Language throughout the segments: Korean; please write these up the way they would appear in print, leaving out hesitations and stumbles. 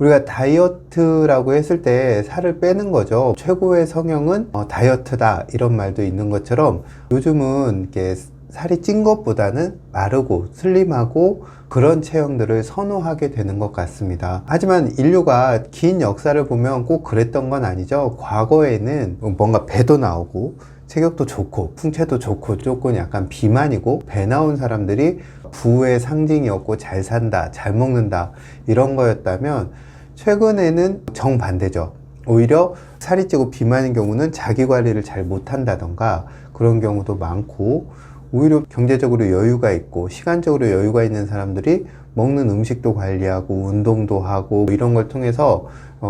우리가 다이어트라고 했을 때 살을 빼는 거죠. 최고의 성형은 다이어트다 이런 말도 있는 것처럼 요즘은 이렇게 살이 찐 것보다는 마르고 슬림하고 그런 체형들을 선호하게 되는 것 같습니다. 하지만 인류가 긴 역사를 보면 꼭 그랬던 건 아니죠. 과거에는 뭔가 배도 나오고 체격도 좋고 풍채도 좋고 조금 약간 비만이고 배 나온 사람들이 부의 상징이었고 잘 산다, 잘 먹는다 이런 거였다면 최근에는 정반대죠. 오히려 살이 찌고 비만인 경우는 자기 관리를 잘 못한다던가 그런 경우도 많고 오히려 경제적으로 여유가 있고 시간적으로 여유가 있는 사람들이 먹는 음식도 관리하고 운동도 하고 이런 걸 통해서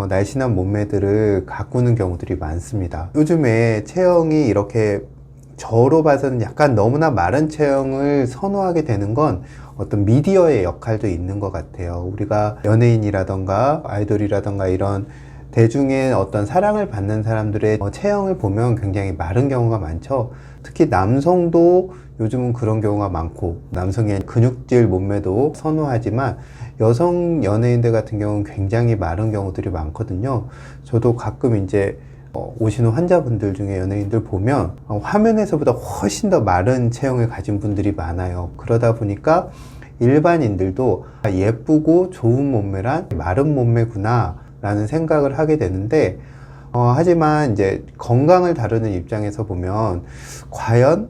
날씬한 몸매들을 가꾸는 경우들이 많습니다. 요즘에 체형이 이렇게 저로 봐서는 약간 너무나 마른 체형을 선호하게 되는 건 어떤 미디어의 역할도 있는 것 같아요. 우리가 연예인이라던가 아이돌이라던가 이런 대중의 어떤 사랑을 받는 사람들의 체형을 보면 굉장히 마른 경우가 많죠. 특히 남성도 요즘은 그런 경우가 많고 남성의 근육질 몸매도 선호하지만 여성 연예인들 같은 경우는 굉장히 마른 경우들이 많거든요. 저도 가끔 이제 오시는 환자분들 중에 연예인들 보면 화면에서보다 훨씬 더 마른 체형을 가진 분들이 많아요. 그러다 보니까 일반인들도 예쁘고 좋은 몸매란 마른 몸매구나 라는 생각을 하게 되는데 하지만 이제 건강을 다루는 입장에서 보면 과연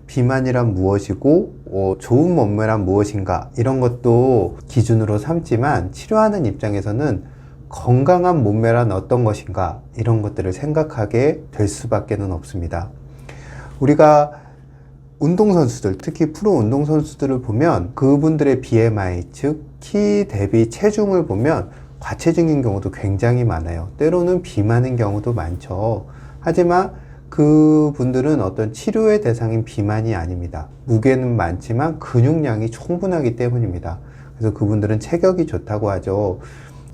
비만이란 무엇이고 좋은 몸매란 무엇인가 이런 것도 기준으로 삼지만 치료하는 입장에서는 건강한 몸매란 어떤 것인가 이런 것들을 생각하게 될 수밖에 없습니다. 우리가 운동선수들, 특히 프로 운동선수들을 보면 그분들의 BMI, 즉 키 대비 체중을 보면 과체중인 경우도 굉장히 많아요. 때로는 비만인 경우도 많죠. 하지만 그분들은 어떤 치료의 대상인 비만이 아닙니다. 무게는 많지만 근육량이 충분하기 때문입니다. 그래서 그분들은 체격이 좋다고 하죠.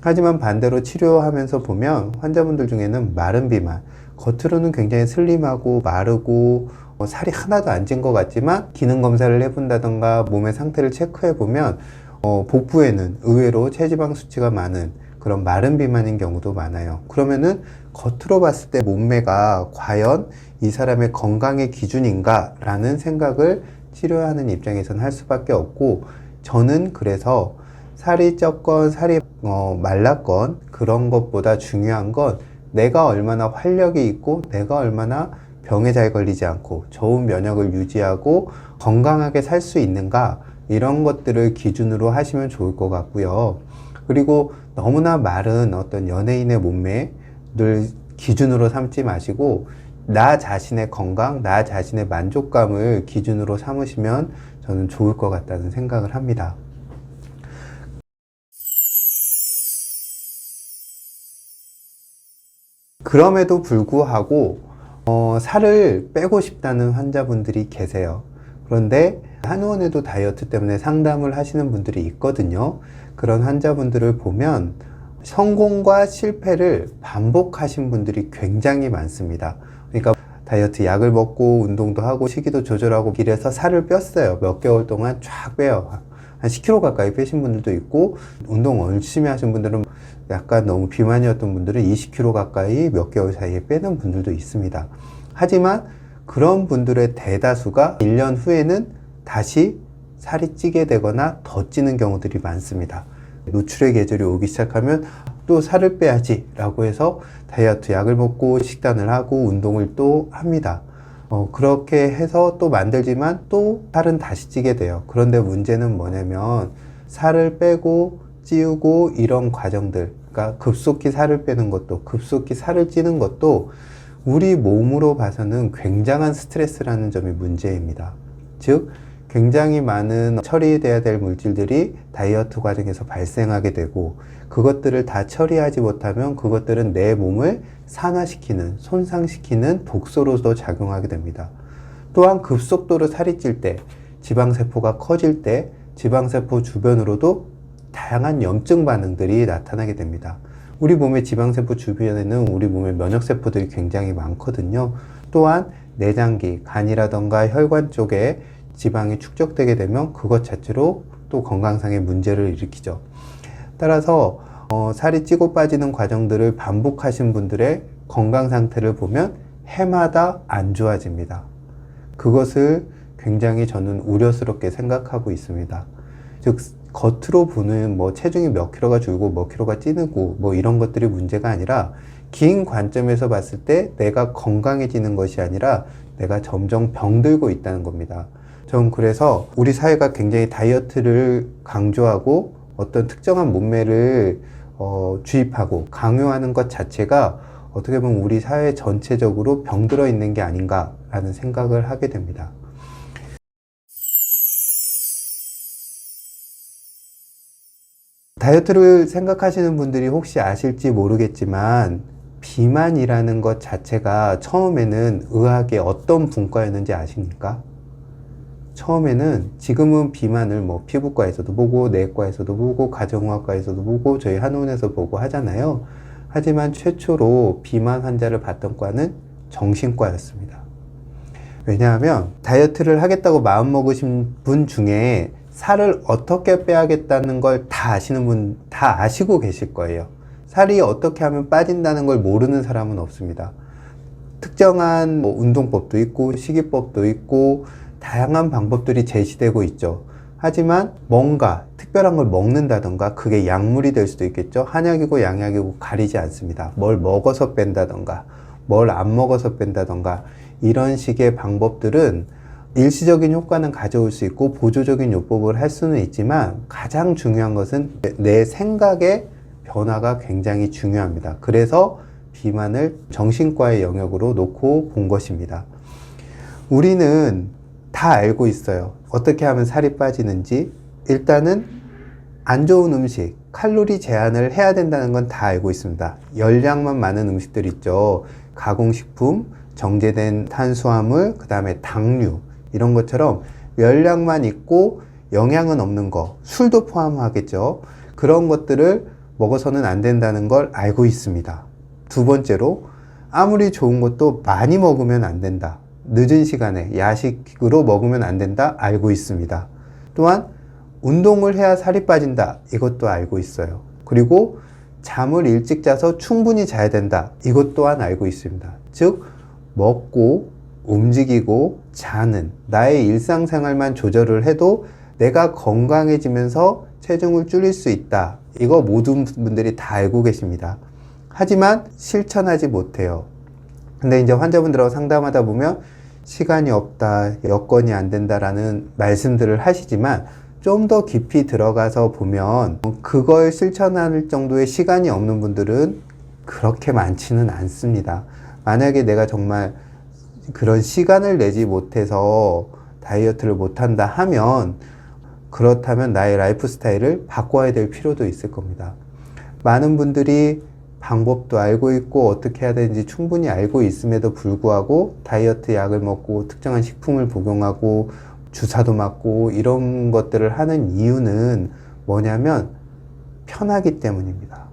하지만 반대로 치료하면서 보면 환자분들 중에는 마른 비만, 겉으로는 굉장히 슬림하고 마르고 살이 하나도 안 찐 것 같지만 기능 검사를 해본다던가 몸의 상태를 체크해 보면 복부에는 의외로 체지방 수치가 많은 그런 마른 비만인 경우도 많아요. 그러면은 겉으로 봤을 때 몸매가 과연 이 사람의 건강의 기준인가 라는 생각을 치료하는 입장에서는 할 수밖에 없고, 저는 그래서 살이 쪘건 살이 말랐건 그런 것보다 중요한 건 내가 얼마나 활력이 있고 내가 얼마나 병에 잘 걸리지 않고 좋은 면역을 유지하고 건강하게 살 수 있는가, 이런 것들을 기준으로 하시면 좋을 것 같고요. 그리고 너무나 마른 어떤 연예인의 몸매를 기준으로 삼지 마시고 나 자신의 건강, 나 자신의 만족감을 기준으로 삼으시면 저는 좋을 것 같다는 생각을 합니다. 그럼에도 불구하고 살을 빼고 싶다는 환자분들이 계세요. 그런데 한의원에도 다이어트 때문에 상담을 하시는 분들이 있거든요. 그런 환자분들을 보면 성공과 실패를 반복하신 분들이 굉장히 많습니다. 그러니까 다이어트 약을 먹고 운동도 하고 식이도 조절하고 이래서 살을 뺐어요. 몇 개월 동안 쫙 빼요. 한 10kg 가까이 빼신 분들도 있고, 운동 열심히 하신 분들은 약간 너무 비만이었던 분들은 20kg 가까이 몇 개월 사이에 빼는 분들도 있습니다. 하지만 그런 분들의 대다수가 1년 후에는 다시 살이 찌게 되거나 더 찌는 경우들이 많습니다. 노출의 계절이 오기 시작하면 또 살을 빼야지 라고 해서 다이어트 약을 먹고 식단을 하고 운동을 또 합니다. 그렇게 해서 또 만들지만 또 살은 다시 찌게 돼요. 그런데 문제는 뭐냐면 살을 빼고 찌우고 이런 과정들, 그러니까 급속히 살을 빼는 것도 급속히 살을 찌는 것도 우리 몸으로 봐서는 굉장한 스트레스라는 점이 문제입니다. 즉 굉장히 많은 처리돼야 될 물질들이 다이어트 과정에서 발생하게 되고, 그것들을 다 처리하지 못하면 그것들은 내 몸을 산화시키는, 손상시키는 독소로도 작용하게 됩니다. 또한 급속도로 살이 찔 때, 지방세포가 커질 때 지방세포 주변으로도 다양한 염증 반응들이 나타나게 됩니다. 우리 몸의 지방세포 주변에는 우리 몸의 면역세포들이 굉장히 많거든요. 또한 내장기, 간이라던가 혈관 쪽에 지방이 축적되게 되면 그것 자체로 또 건강상의 문제를 일으키죠. 따라서 살이 찌고 빠지는 과정들을 반복하신 분들의 건강 상태를 보면 해마다 안 좋아집니다. 그것을 굉장히 저는 우려스럽게 생각하고 있습니다. 즉, 겉으로 보는 체중이 몇 킬로가 줄고 몇 킬로가 찌고 이런 것들이 문제가 아니라 긴 관점에서 봤을 때 내가 건강해지는 것이 아니라 내가 점점 병들고 있다는 겁니다. 전 그래서 우리 사회가 굉장히 다이어트를 강조하고 어떤 특정한 몸매를 주입하고 강요하는 것 자체가 어떻게 보면 우리 사회 전체적으로 병들어 있는 게 아닌가라는 생각을 하게 됩니다. 다이어트를 생각하시는 분들이 혹시 아실지 모르겠지만 비만이라는 것 자체가 처음에는 의학의 어떤 분과였는지 아십니까? 처음에는 지금은 비만을 피부과에서도 보고 내과에서도 보고 가정의학과에서도 보고 저희 한의원에서 보고 하잖아요. 하지만 최초로 비만 환자를 봤던 과는 정신과였습니다. 왜냐하면 다이어트를 하겠다고 마음먹으신 분 중에 살을 어떻게 빼야겠다는 걸 다 아시는 분, 다 아시고 계실 거예요. 살이 어떻게 하면 빠진다는 걸 모르는 사람은 없습니다. 특정한 운동법도 있고 식이법도 있고 다양한 방법들이 제시되고 있죠. 하지만 뭔가 특별한 걸 먹는다던가 그게 약물이 될 수도 있겠죠. 한약이고 양약이고 가리지 않습니다. 뭘 먹어서 뺀다던가 뭘 안 먹어서 뺀다던가 이런 식의 방법들은 일시적인 효과는 가져올 수 있고 보조적인 요법을 할 수는 있지만 가장 중요한 것은 내 생각의 변화가 굉장히 중요합니다. 그래서 비만을 정신과의 영역으로 놓고 본 것입니다. 우리는 다 알고 있어요. 어떻게 하면 살이 빠지는지. 일단은 안 좋은 음식, 칼로리 제한을 해야 된다는 건 다 알고 있습니다. 열량만 많은 음식들 있죠. 가공식품, 정제된 탄수화물, 그 다음에 당류 이런 것처럼 열량만 있고 영양은 없는 거, 술도 포함하겠죠. 그런 것들을 먹어서는 안 된다는 걸 알고 있습니다. 두 번째로 아무리 좋은 것도 많이 먹으면 안 된다. 늦은 시간에 야식으로 먹으면 안 된다. 알고 있습니다. 또한 운동을 해야 살이 빠진다. 이것도 알고 있어요. 그리고 잠을 일찍 자서 충분히 자야 된다. 이것 또한 알고 있습니다. 즉 먹고 움직이고 자는 나의 일상생활만 조절을 해도 내가 건강해지면서 체중을 줄일 수 있다. 이거 모든 분들이 다 알고 계십니다. 하지만 실천하지 못해요. 근데 이제 환자분들하고 상담하다 보면 시간이 없다, 여건이 안 된다라는 말씀들을 하시지만 좀 더 깊이 들어가서 보면 그걸 실천할 정도의 시간이 없는 분들은 그렇게 많지는 않습니다. 만약에 내가 정말 그런 시간을 내지 못해서 다이어트를 못한다 하면 그렇다면 나의 라이프 스타일을 바꿔야 될 필요도 있을 겁니다. 많은 분들이 방법도 알고 있고 어떻게 해야 되는지 충분히 알고 있음에도 불구하고 다이어트 약을 먹고 특정한 식품을 복용하고 주사도 맞고 이런 것들을 하는 이유는 뭐냐면 편하기 때문입니다.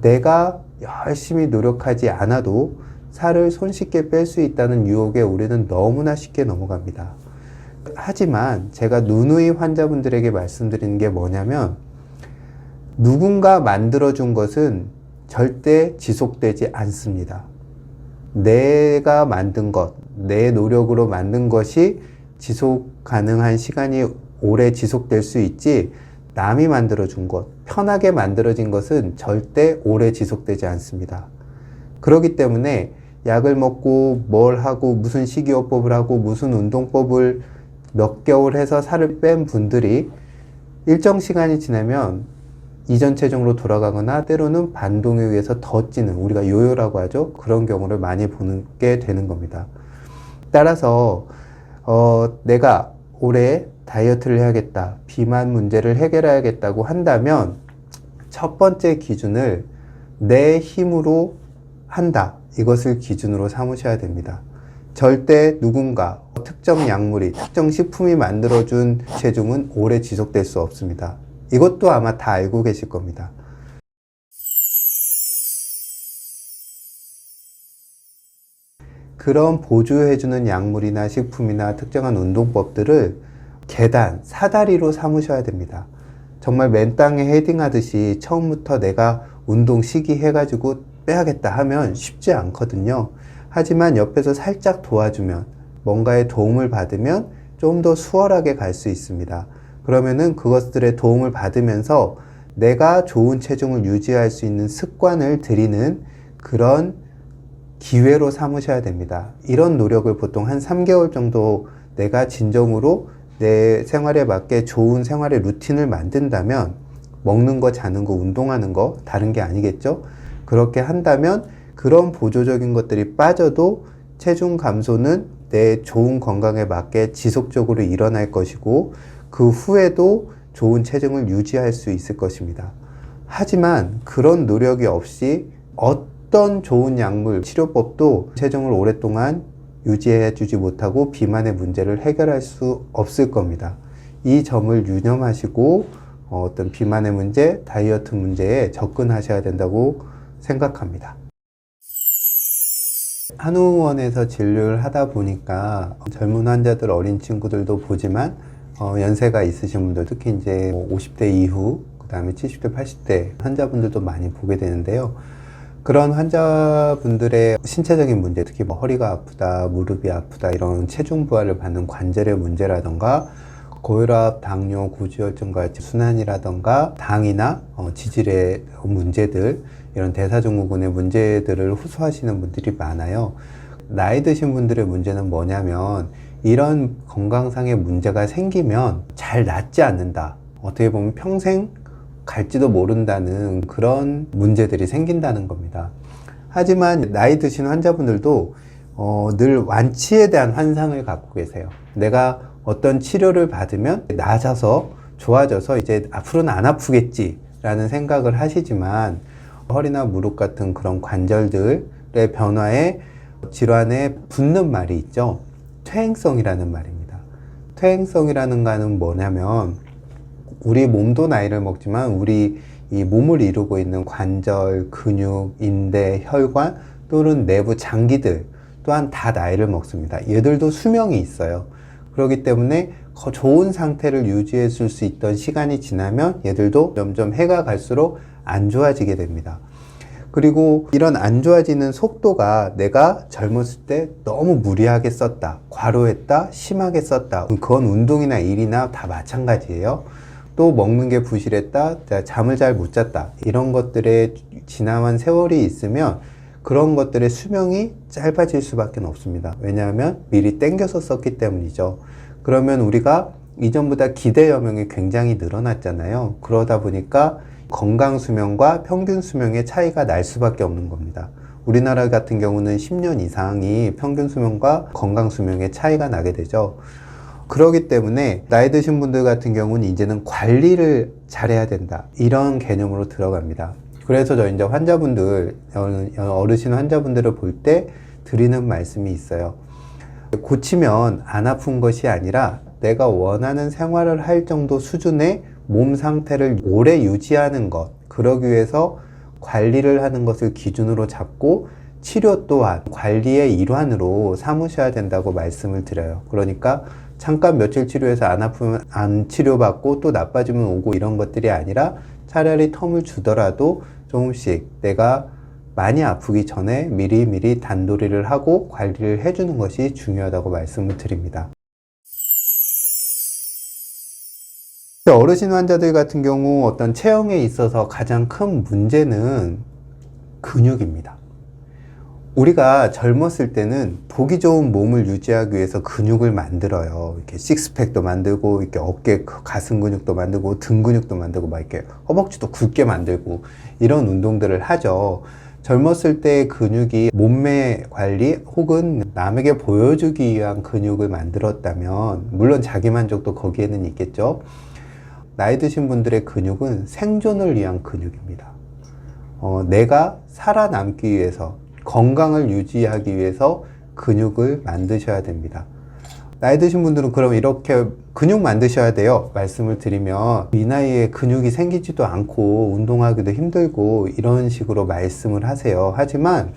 내가 열심히 노력하지 않아도 살을 손쉽게 뺄 수 있다는 유혹에 우리는 너무나 쉽게 넘어갑니다. 하지만 제가 누누이 환자분들에게 말씀드리는 게 뭐냐면 누군가 만들어준 것은 절대 지속되지 않습니다. 내가 만든 것, 내 노력으로 만든 것이 지속 가능한 시간이 오래 지속될 수 있지 남이 만들어준 것, 편하게 만들어진 것은 절대 오래 지속되지 않습니다. 그렇기 때문에 약을 먹고 뭘 하고 무슨 식이요법을 하고 무슨 운동법을 몇 개월 해서 살을 뺀 분들이 일정 시간이 지나면 이전 체중으로 돌아가거나 때로는 반동에 의해서 더 찌는 우리가 요요라고 하죠. 그런 경우를 많이 보게 되는 겁니다. 따라서 내가 올해 다이어트를 해야겠다, 비만 문제를 해결해야겠다고 한다면 첫 번째 기준을 내 힘으로 한다. 이것을 기준으로 삼으셔야 됩니다. 절대 누군가 특정 약물이 특정 식품이 만들어준 체중은 오래 지속될 수 없습니다. 이것도 아마 다 알고 계실 겁니다. 그런 보조해주는 약물이나 식품이나 특정한 운동법들을 계단, 사다리로 삼으셔야 됩니다. 정말 맨 땅에 헤딩하듯이 처음부터 내가 운동 시기해가지고 빼야겠다 하면 쉽지 않거든요. 하지만 옆에서 살짝 도와주면, 뭔가의 도움을 받으면 좀 더 수월하게 갈 수 있습니다. 그러면은 그것들의 도움을 받으면서 내가 좋은 체중을 유지할 수 있는 습관을 들이는 그런 기회로 삼으셔야 됩니다. 이런 노력을 보통 한 3개월 정도 내가 진정으로 내 생활에 맞게 좋은 생활의 루틴을 만든다면, 먹는 거, 자는 거, 운동하는 거 다른 게 아니겠죠? 그렇게 한다면 그런 보조적인 것들이 빠져도 체중 감소는 내 좋은 건강에 맞게 지속적으로 일어날 것이고, 그 후에도 좋은 체중을 유지할 수 있을 것입니다. 하지만 그런 노력이 없이 어떤 좋은 약물, 치료법도 체중을 오랫동안 유지해 주지 못하고 비만의 문제를 해결할 수 없을 겁니다. 이 점을 유념하시고 어떤 비만의 문제, 다이어트 문제에 접근하셔야 된다고 생각합니다. 한의원에서 진료를 하다 보니까 젊은 환자들, 어린 친구들도 보지만 연세가 있으신 분들, 특히 이제 50대 이후, 그 다음에 70대, 80대 환자분들도 많이 보게 되는데요. 그런 환자분들의 신체적인 문제, 특히 뭐 허리가 아프다, 무릎이 아프다, 이런 체중 부하를 받는 관절의 문제라던가, 고혈압, 당뇨, 고지혈증과 순환이라던가, 당이나 지질의 문제들, 이런 대사증후군의 문제들을 호소하시는 분들이 많아요. 나이 드신 분들의 문제는 뭐냐면, 이런 건강상의 문제가 생기면 잘 낫지 않는다. 어떻게 보면 평생 갈지도 모른다는 그런 문제들이 생긴다는 겁니다. 하지만 나이 드신 환자분들도 늘 완치에 대한 환상을 갖고 계세요. 내가 어떤 치료를 받으면 나아져서, 좋아져서 이제 앞으로는 안 아프겠지 라는 생각을 하시지만, 허리나 무릎 같은 그런 관절들의 변화에 질환에 붙는 말이 있죠. 퇴행성이라는 말입니다. 퇴행성이라는 거는 뭐냐면, 우리 몸도 나이를 먹지만 우리 이 몸을 이루고 있는 관절, 근육, 인대, 혈관 또는 내부 장기들 또한 다 나이를 먹습니다. 얘들도 수명이 있어요. 그렇기 때문에 좋은 상태를 유지해 줄 수 있던 시간이 지나면 얘들도 점점 해가 갈수록 안 좋아지게 됩니다. 그리고 이런 안 좋아지는 속도가 내가 젊었을 때 너무 무리하게 썼다, 과로했다, 심하게 썼다, 그건 운동이나 일이나 다 마찬가지예요. 또 먹는 게 부실했다, 잠을 잘 못 잤다, 이런 것들에 지나간 세월이 있으면 그런 것들의 수명이 짧아질 수밖에 없습니다. 왜냐하면 미리 땡겨서 썼기 때문이죠. 그러면 우리가 이전보다 기대 여명이 굉장히 늘어났잖아요. 그러다 보니까 건강 수명과 평균 수명의 차이가 날 수밖에 없는 겁니다. 우리나라 같은 경우는 10년 이상이 평균 수명과 건강 수명의 차이가 나게 되죠. 그렇기 때문에 나이 드신 분들 같은 경우는 이제는 관리를 잘해야 된다, 이런 개념으로 들어갑니다. 그래서 저 이제 환자분들, 어르신 환자분들을 볼 때 드리는 말씀이 있어요. 고치면 안 아픈 것이 아니라 내가 원하는 생활을 할 정도 수준의 몸 상태를 오래 유지하는 것, 그러기 위해서 관리를 하는 것을 기준으로 잡고 치료 또한 관리의 일환으로 삼으셔야 된다고 말씀을 드려요. 그러니까 잠깐 며칠 치료해서 안 아프면 안 치료받고 또 나빠지면 오고, 이런 것들이 아니라 차라리 텀을 주더라도 조금씩 내가 많이 아프기 전에 미리미리 단도리를 하고 관리를 해주는 것이 중요하다고 말씀을 드립니다. 어르신 환자들 같은 경우 어떤 체형에 있어서 가장 큰 문제는 근육입니다. 우리가 젊었을 때는 보기 좋은 몸을 유지하기 위해서 근육을 만들어요. 이렇게 식스팩도 만들고, 이렇게 어깨, 가슴 근육도 만들고, 등 근육도 만들고, 막 이렇게 허벅지도 굵게 만들고, 이런 운동들을 하죠. 젊었을 때의 근육이 몸매 관리 혹은 남에게 보여주기 위한 근육을 만들었다면, 물론 자기 만족도 거기에는 있겠죠. 나이 드신 분들의 근육은 생존을 위한 근육입니다. 내가 살아남기 위해서, 건강을 유지하기 위해서 근육을 만드셔야 됩니다. 나이 드신 분들은 그럼 이렇게 근육 만드셔야 돼요 말씀을 드리면, 이 나이에 근육이 생기지도 않고 운동하기도 힘들고 이런 식으로 말씀을 하세요. 하지만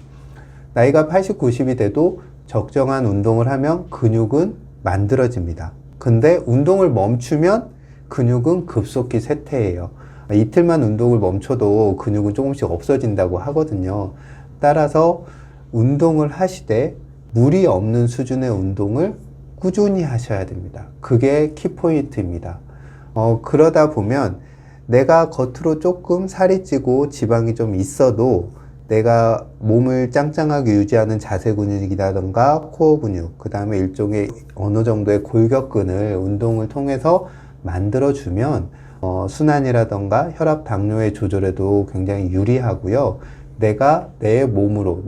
나이가 80, 90이 돼도 적정한 운동을 하면 근육은 만들어집니다. 근데 운동을 멈추면 근육은 급속히 쇠퇴해요. 이틀만 운동을 멈춰도 근육은 조금씩 없어진다고 하거든요. 따라서 운동을 하시되 무리 없는 수준의 운동을 꾸준히 하셔야 됩니다. 그게 키포인트입니다. 그러다 보면 내가 겉으로 조금 살이 찌고 지방이 좀 있어도 내가 몸을 짱짱하게 유지하는 자세 근육이라던가 코어 근육, 그 다음에 일종의 어느 정도의 골격근을 운동을 통해서 만들어주면 순환이라던가 혈압, 당뇨의 조절에도 굉장히 유리하고요. 내가 내 몸으로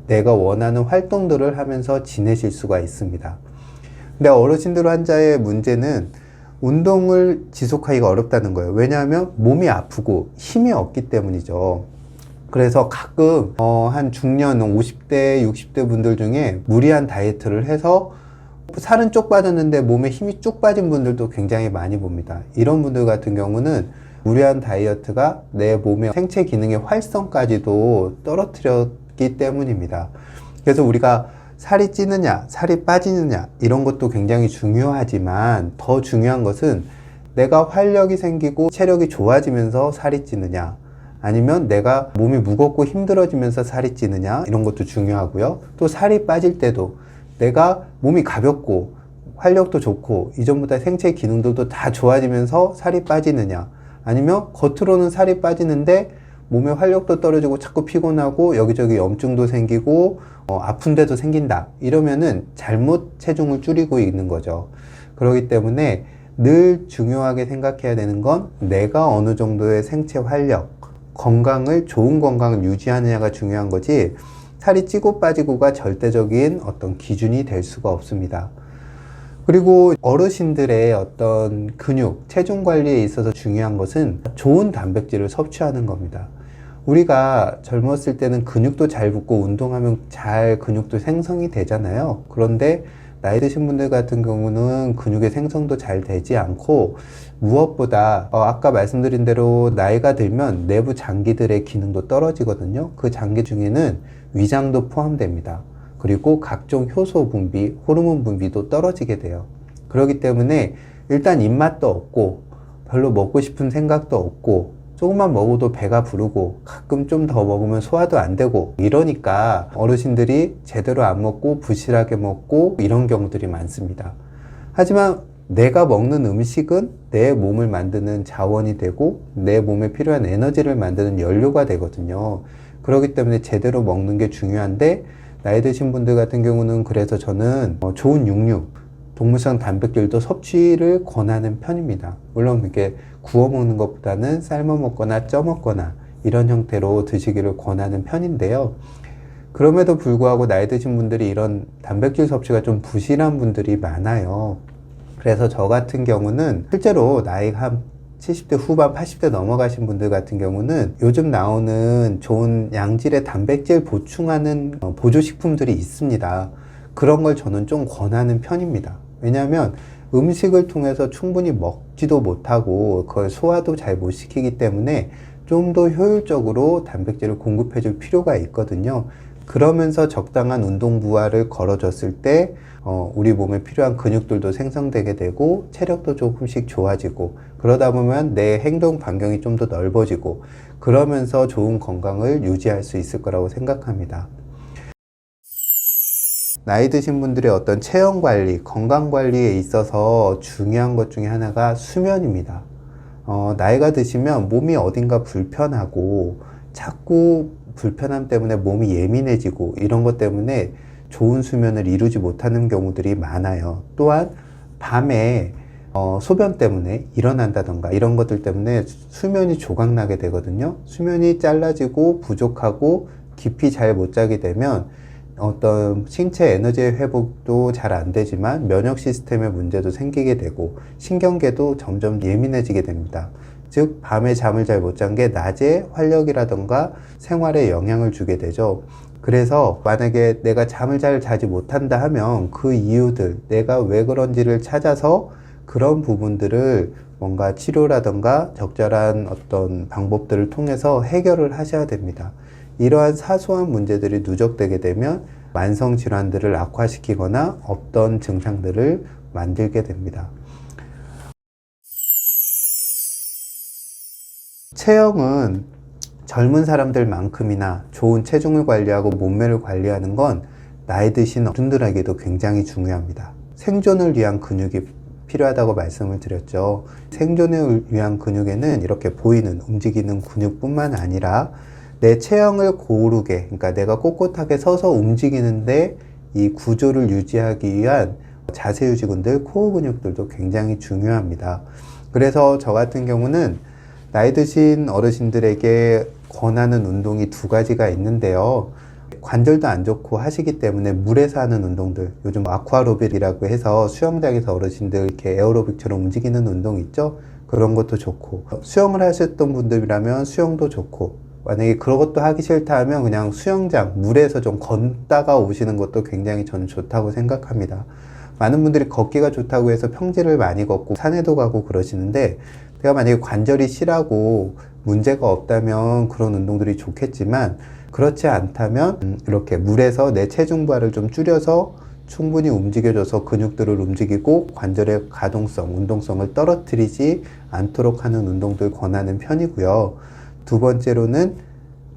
내가 원하는 활동들을 하면서 지내실 수가 있습니다. 근데 어르신들 환자의 문제는 운동을 지속하기가 어렵다는 거예요. 왜냐하면 몸이 아프고 힘이 없기 때문이죠. 그래서 가끔 한 중년 50대 60대 분들 중에 무리한 다이어트를 해서 살은 쪽 빠졌는데 몸에 힘이 쭉 빠진 분들도 굉장히 많이 봅니다. 이런 분들 같은 경우는 무리한 다이어트가 내 몸의 생체 기능의 활성까지도 떨어뜨렸기 때문입니다. 그래서 우리가 살이 찌느냐 살이 빠지느냐 이런 것도 굉장히 중요하지만 더 중요한 것은 내가 활력이 생기고 체력이 좋아지면서 살이 찌느냐, 아니면 내가 몸이 무겁고 힘들어지면서 살이 찌느냐, 이런 것도 중요하고요. 또 살이 빠질 때도 내가 몸이 가볍고 활력도 좋고 이전보다 생체 기능들도 다 좋아지면서 살이 빠지느냐, 아니면 겉으로는 살이 빠지는데 몸의 활력도 떨어지고 자꾸 피곤하고 여기저기 염증도 생기고 아픈 데도 생긴다, 이러면은 잘못 체중을 줄이고 있는 거죠. 그렇기 때문에 늘 중요하게 생각해야 되는 건 내가 어느 정도의 생체 활력, 건강을, 좋은 건강을 유지하느냐가 중요한 거지, 살이 찌고 빠지고가 절대적인 어떤 기준이 될 수가 없습니다. 그리고 어르신들의 어떤 근육, 체중 관리에 있어서 중요한 것은 좋은 단백질을 섭취하는 겁니다. 우리가 젊었을 때는 근육도 잘 붙고 운동하면 잘 근육도 생성이 되잖아요. 그런데 나이 드신 분들 같은 경우는 근육의 생성도 잘 되지 않고, 무엇보다 아까 말씀드린 대로 나이가 들면 내부 장기들의 기능도 떨어지거든요. 그 장기 중에는 위장도 포함됩니다. 그리고 각종 효소 분비, 호르몬 분비도 떨어지게 돼요. 그렇기 때문에 일단 입맛도 없고 별로 먹고 싶은 생각도 없고, 조금만 먹어도 배가 부르고 가끔 좀 더 먹으면 소화도 안 되고, 이러니까 어르신들이 제대로 안 먹고 부실하게 먹고 이런 경우들이 많습니다. 하지만 내가 먹는 음식은 내 몸을 만드는 자원이 되고 내 몸에 필요한 에너지를 만드는 연료가 되거든요. 그렇기 때문에 제대로 먹는 게 중요한데, 나이 드신 분들 같은 경우는 그래서 저는 좋은 육류, 동물성 단백질도 섭취를 권하는 편입니다. 물론 이렇게 구워 먹는 것보다는 삶아 먹거나 쪄 먹거나 이런 형태로 드시기를 권하는 편인데요. 그럼에도 불구하고 나이 드신 분들이 이런 단백질 섭취가 좀 부실한 분들이 많아요. 그래서 저 같은 경우는 실제로 나이가 한 70대 후반, 80대 넘어가신 분들 같은 경우는 요즘 나오는 좋은 양질의 단백질 보충하는 보조식품들이 있습니다. 그런 걸 저는 좀 권하는 편입니다. 왜냐하면 음식을 통해서 충분히 먹지도 못하고 그걸 소화도 잘 못 시키기 때문에 좀 더 효율적으로 단백질을 공급해 줄 필요가 있거든요. 그러면서 적당한 운동 부하를 걸어줬을 때 우리 몸에 필요한 근육들도 생성되게 되고 체력도 조금씩 좋아지고, 그러다 보면 내 행동 반경이 좀 더 넓어지고, 그러면서 좋은 건강을 유지할 수 있을 거라고 생각합니다. 나이 드신 분들의 어떤 체형 관리, 건강 관리에 있어서 중요한 것 중에 하나가 수면입니다. 나이가 드시면 몸이 어딘가 불편하고 자꾸 불편함 때문에 몸이 예민해지고 이런 것 때문에 좋은 수면을 이루지 못하는 경우들이 많아요. 또한 밤에 소변 때문에 일어난다던가 이런 것들 때문에 수면이 조각나게 되거든요. 수면이 짧아지고 부족하고 깊이 잘 못 자게 되면 어떤 신체 에너지의 회복도 잘 안 되지만 면역 시스템의 문제도 생기게 되고 신경계도 점점 예민해지게 됩니다. 즉 밤에 잠을 잘 못 잔 게 낮에 활력이라던가 생활에 영향을 주게 되죠. 그래서 만약에 내가 잠을 잘 자지 못한다 하면 그 이유들, 내가 왜 그런지를 찾아서 그런 부분들을 뭔가 치료라던가 적절한 어떤 방법들을 통해서 해결을 하셔야 됩니다. 이러한 사소한 문제들이 누적되게 되면 만성 질환들을 악화시키거나 없던 증상들을 만들게 됩니다. 체형은 젊은 사람들만큼이나 좋은 체중을 관리하고 몸매를 관리하는 건 나이 드신 어른들에게도 굉장히 중요합니다. 생존을 위한 근육이 필요하다고 말씀을 드렸죠. 생존을 위한 근육에는 이렇게 보이는 움직이는 근육뿐만 아니라 내 체형을 고르게, 그러니까 내가 꼿꼿하게 서서 움직이는데 이 구조를 유지하기 위한 자세 유지근들, 코어 근육들도 굉장히 중요합니다. 그래서 저 같은 경우는 나이 드신 어르신들에게 권하는 운동이 두 가지가 있는데요. 관절도 안 좋고 하시기 때문에 물에서 하는 운동들, 요즘 아쿠아로빅이라고 해서 수영장에서 어르신들 이렇게 에어로빅처럼 움직이는 운동 있죠? 그런 것도 좋고, 수영을 하셨던 분들이라면 수영도 좋고, 만약에 그런 것도 하기 싫다 하면 그냥 수영장, 물에서 좀 걷다가 오시는 것도 굉장히 저는 좋다고 생각합니다. 많은 분들이 걷기가 좋다고 해서 평지를 많이 걷고 산에도 가고 그러시는데, 내가 만약에 관절이 실하고 문제가 없다면 그런 운동들이 좋겠지만, 그렇지 않다면 이렇게 물에서 내 체중 부하를 좀 줄여서 충분히 움직여줘서 근육들을 움직이고 관절의 가동성, 운동성을 떨어뜨리지 않도록 하는 운동들 권하는 편이고요. 두 번째로는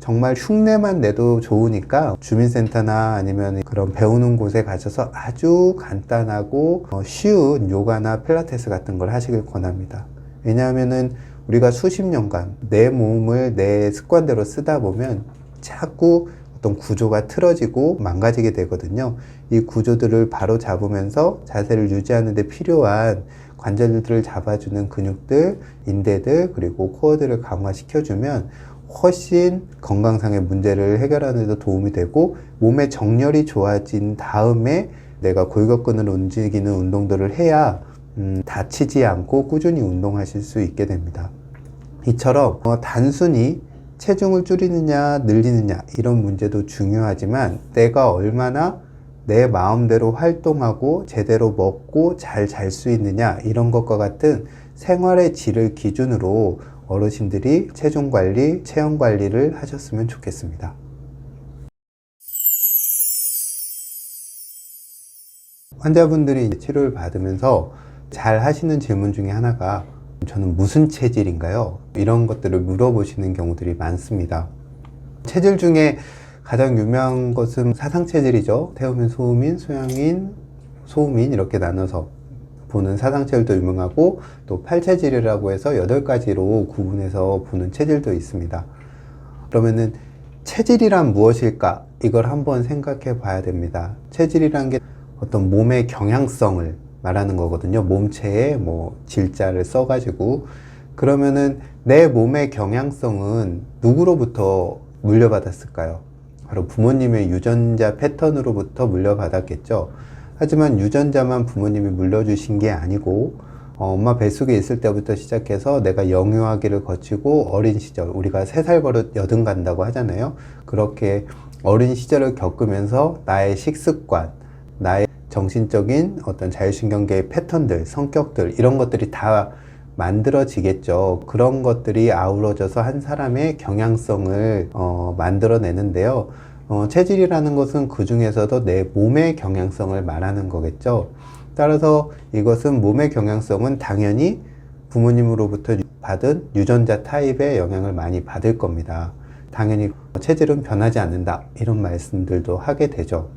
정말 흉내만 내도 좋으니까 주민센터나 아니면 그런 배우는 곳에 가셔서 아주 간단하고 쉬운 요가나 필라테스 같은 걸 하시길 권합니다. 왜냐하면은 우리가 수십 년간 내 몸을 내 습관대로 쓰다 보면 자꾸 어떤 구조가 틀어지고 망가지게 되거든요. 이 구조들을 바로 잡으면서 자세를 유지하는 데 필요한 관절들을 잡아주는 근육들, 인대들, 그리고 코어들을 강화시켜주면 훨씬 건강상의 문제를 해결하는 데 도움이 되고, 몸의 정렬이 좋아진 다음에 내가 골격근을 움직이는 운동들을 해야 다치지 않고 꾸준히 운동하실 수 있게 됩니다. 이처럼 단순히 체중을 줄이느냐 늘리느냐 이런 문제도 중요하지만, 내가 얼마나 내 마음대로 활동하고 제대로 먹고 잘 잘 수 있느냐 이런 것과 같은 생활의 질을 기준으로 어르신들이 체중 관리, 체형 관리를 하셨으면 좋겠습니다. 환자분들이 치료를 받으면서 잘 하시는 질문 중에 하나가, 저는 무슨 체질인가요? 이런 것들을 물어보시는 경우들이 많습니다. 체질 중에 가장 유명한 것은 사상체질이죠. 태음인, 소음인, 소양인, 소음인 이렇게 나눠서 보는 사상체질도 유명하고, 또 팔체질이라고 해서 8가지로 구분해서 보는 체질도 있습니다. 그러면은 체질이란 무엇일까? 이걸 한번 생각해 봐야 됩니다. 체질이란 게 어떤 몸의 경향성을 말하는 거거든요. 몸체에 질자를 써가지고. 그러면은 내 몸의 경향성은 누구로부터 물려받았을까요? 바로 부모님의 유전자 패턴으로부터 물려받았겠죠. 하지만 유전자만 부모님이 물려주신 게 아니고, 엄마 뱃속에 있을 때부터 시작해서 내가 영유아기를 거치고 어린 시절, 우리가 3살 버릇 여든 간다고 하잖아요. 그렇게 어린 시절을 겪으면서 나의 식습관, 나의 정신적인 어떤 자율신경계의 패턴들, 성격들, 이런 것들이 다 만들어지겠죠. 그런 것들이 아우러져서 한 사람의 경향성을 만들어내는데요. 체질이라는 것은 그 중에서도 내 몸의 경향성을 말하는 거겠죠. 따라서 이것은 몸의 경향성은 당연히 부모님으로부터 받은 유전자 타입의 영향을 많이 받을 겁니다. 당연히 체질은 변하지 않는다, 이런 말씀들도 하게 되죠.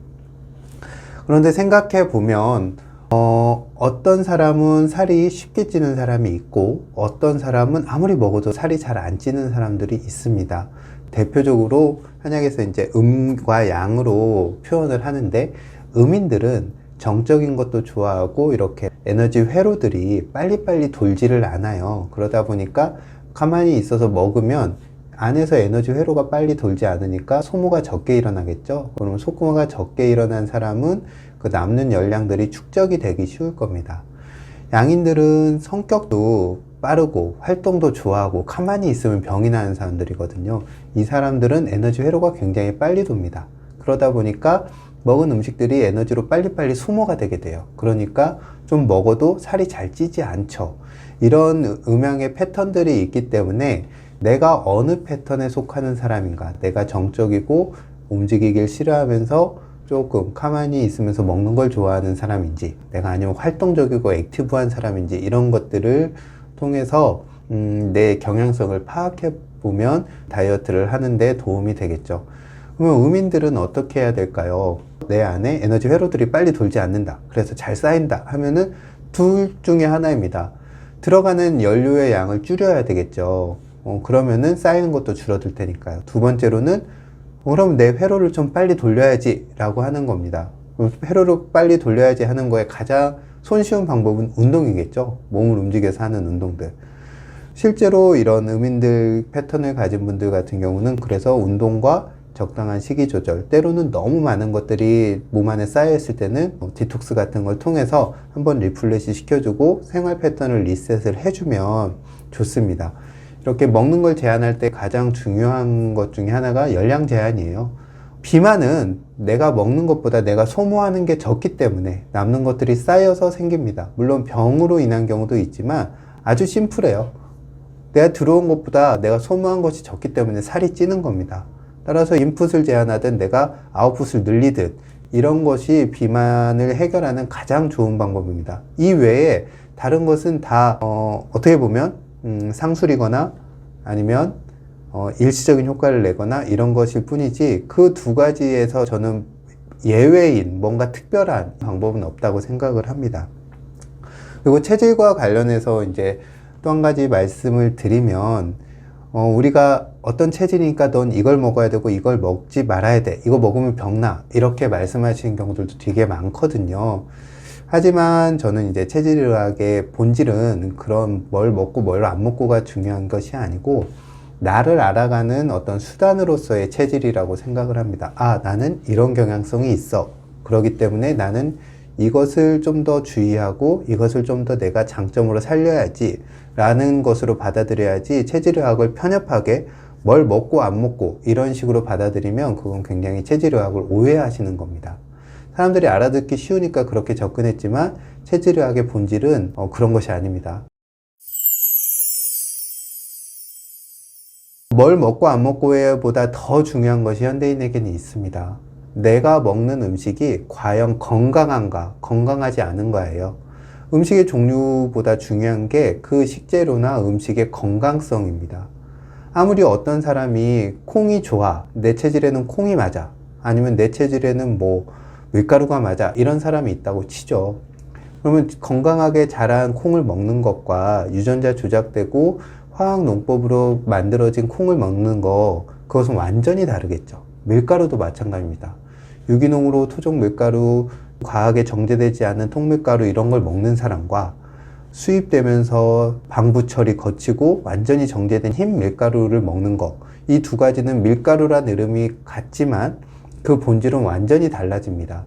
그런데 생각해 보면 어떤 사람은 살이 쉽게 찌는 사람이 있고, 어떤 사람은 아무리 먹어도 살이 잘 안 찌는 사람들이 있습니다. 대표적으로 한약에서 이제 음과 양으로 표현을 하는데, 음인들은 정적인 것도 좋아하고 이렇게 에너지 회로들이 빨리빨리 돌지를 않아요. 그러다 보니까 가만히 있어서 먹으면 안에서 에너지 회로가 빨리 돌지 않으니까 소모가 적게 일어나겠죠. 그러면 소모가 적게 일어난 사람은 그 남는 열량들이 축적이 되기 쉬울 겁니다. 양인들은 성격도 빠르고 활동도 좋아하고 가만히 있으면 병이 나는 사람들이거든요. 이 사람들은 에너지 회로가 굉장히 빨리 돕니다. 그러다 보니까 먹은 음식들이 에너지로 빨리빨리 소모가 되게 돼요. 그러니까 좀 먹어도 살이 잘 찌지 않죠. 이런 음양의 패턴들이 있기 때문에 내가 어느 패턴에 속하는 사람인가, 내가 정적이고 움직이길 싫어하면서 조금 가만히 있으면서 먹는 걸 좋아하는 사람인지, 내가 아니면 활동적이고 액티브한 사람인지, 이런 것들을 통해서 내 경향성을 파악해 보면 다이어트를 하는데 도움이 되겠죠. 그러면 의민들은 어떻게 해야 될까요? 내 안에 에너지 회로들이 빨리 돌지 않는다, 그래서 잘 쌓인다 하면은 둘 중에 하나입니다. 들어가는 연료의 양을 줄여야 되겠죠. 그러면은 쌓이는 것도 줄어들 테니까요. 두 번째로는 그럼 내 회로를 좀 빨리 돌려야지 라고 하는 겁니다. 회로를 빨리 돌려야지 하는 거에 가장 손쉬운 방법은 운동이겠죠. 몸을 움직여서 하는 운동들. 실제로 이런 음인들 패턴을 가진 분들 같은 경우는 그래서 운동과 적당한 식이 조절, 때로는 너무 많은 것들이 몸 안에 쌓여 있을 때는 디톡스 같은 걸 통해서 한번 리플레시 시켜주고 생활 패턴을 리셋을 해주면 좋습니다. 이렇게 먹는 걸 제한할 때 가장 중요한 것 중에 하나가 열량 제한이에요. 비만은 내가 먹는 것보다 내가 소모하는 게 적기 때문에 남는 것들이 쌓여서 생깁니다. 물론 병으로 인한 경우도 있지만 아주 심플해요. 내가 들어온 것보다 내가 소모한 것이 적기 때문에 살이 찌는 겁니다. 따라서 인풋을 제한하든 내가 아웃풋을 늘리든 이런 것이 비만을 해결하는 가장 좋은 방법입니다. 이 외에 다른 것은 다 어떻게 보면 상술이거나 아니면 일시적인 효과를 내거나 이런 것일 뿐이지, 그 두 가지에서 저는 예외인 뭔가 특별한 방법은 없다고 생각을 합니다. 그리고 체질과 관련해서 이제 또 한 가지 말씀을 드리면, 우리가 어떤 체질이니까 넌 이걸 먹어야 되고 이걸 먹지 말아야 돼, 이거 먹으면 병나, 이렇게 말씀하시는 경우들도 되게 많거든요. 하지만 저는 이제 체질의학의 본질은 그런 뭘 먹고 뭘 안 먹고가 중요한 것이 아니고 나를 알아가는 어떤 수단으로서의 체질이라고 생각을 합니다. 아, 나는 이런 경향성이 있어. 그렇기 때문에 나는 이것을 좀 더 주의하고 이것을 좀 더 내가 장점으로 살려야지 라는 것으로 받아들여야지, 체질의학을 편협하게 뭘 먹고 안 먹고 이런 식으로 받아들이면 그건 굉장히 체질의학을 오해하시는 겁니다. 사람들이 알아듣기 쉬우니까 그렇게 접근했지만 체질의학의 본질은 그런 것이 아닙니다. 뭘 먹고 안 먹고에 보다 더 중요한 것이 현대인에게는 있습니다. 내가 먹는 음식이 과연 건강한가, 건강하지 않은가예요. 음식의 종류보다 중요한 게 그 식재료나 음식의 건강성입니다. 아무리 어떤 사람이 콩이 좋아, 내 체질에는 콩이 맞아, 아니면 내 체질에는 뭐 밀가루가 맞아, 이런 사람이 있다고 치죠. 그러면 건강하게 자란 콩을 먹는 것과 유전자 조작되고 화학 농법으로 만들어진 콩을 먹는 거, 그것은 완전히 다르겠죠. 밀가루도 마찬가지입니다. 유기농으로 토종 밀가루, 과하게 정제되지 않은 통밀가루 이런 걸 먹는 사람과 수입되면서 방부 처리 거치고 완전히 정제된 흰 밀가루를 먹는 거, 이 두 가지는 밀가루란 이름이 같지만 그 본질은 완전히 달라집니다.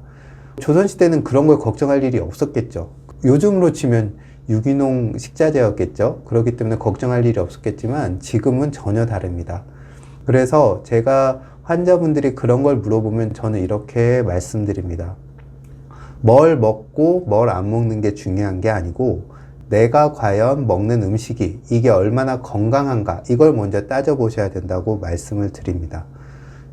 조선시대는 그런 걸 걱정할 일이 없었겠죠. 요즘으로 치면 유기농 식자재였겠죠. 그렇기 때문에 걱정할 일이 없었겠지만 지금은 전혀 다릅니다. 그래서 제가 환자분들이 그런 걸 물어보면 저는 이렇게 말씀드립니다. 뭘 먹고 뭘 안 먹는 게 중요한 게 아니고 내가 과연 먹는 음식이 이게 얼마나 건강한가, 이걸 먼저 따져보셔야 된다고 말씀을 드립니다.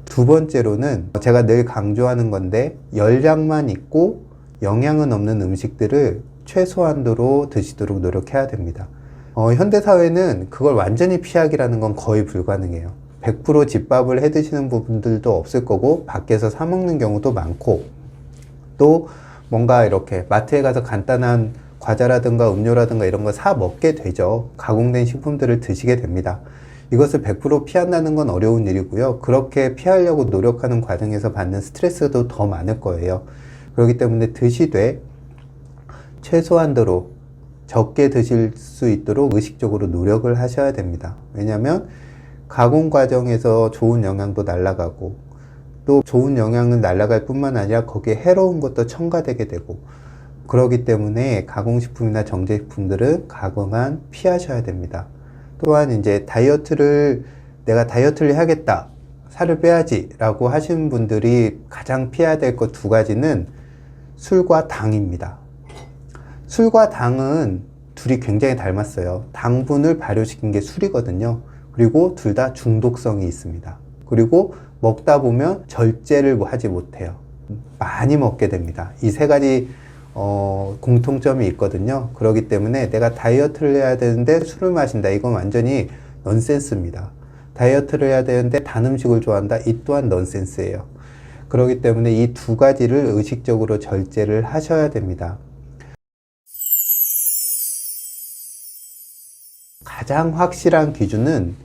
두 번째로는 제가 늘 강조하는 건데, 열량만 있고 영양은 없는 음식들을 최소한도로 드시도록 노력해야 됩니다. 현대사회는 그걸 완전히 피하기라는 건 거의 불가능해요. 100% 집밥을 해 드시는 부분들도 없을 거고 밖에서 사 먹는 경우도 많고, 또 뭔가 이렇게 마트에 가서 간단한 과자라든가 음료라든가 이런 거 사 먹게 되죠. 가공된 식품들을 드시게 됩니다. 이것을 100% 피한다는 건 어려운 일이고요. 그렇게 피하려고 노력하는 과정에서 받는 스트레스도 더 많을 거예요. 그렇기 때문에 드시되 최소한도로 적게 드실 수 있도록 의식적으로 노력을 하셔야 됩니다. 왜냐하면 가공 과정에서 좋은 영양도 날아가고, 또 좋은 영양은 날아갈 뿐만 아니라 거기에 해로운 것도 첨가되게 되고, 그렇기 때문에 가공식품이나 정제식품들은 가능한 피하셔야 됩니다. 또한 이제 내가 다이어트를 해야겠다, 살을 빼야지 라고 하시는 분들이 가장 피해야 될 것 두 가지는 술과 당입니다. 술과 당은 둘이 굉장히 닮았어요. 당분을 발효시킨 게 술이거든요. 그리고 둘 다 중독성이 있습니다. 그리고 먹다 보면 절제를 하지 못해요. 많이 먹게 됩니다. 이 세 가지 공통점이 있거든요. 그렇기 때문에 내가 다이어트를 해야 되는데 술을 마신다. 이건 완전히 넌센스입니다. 다이어트를 해야 되는데 단 음식을 좋아한다. 이 또한 넌센스예요. 그렇기 때문에 이 두 가지를 의식적으로 절제를 하셔야 됩니다. 가장 확실한 기준은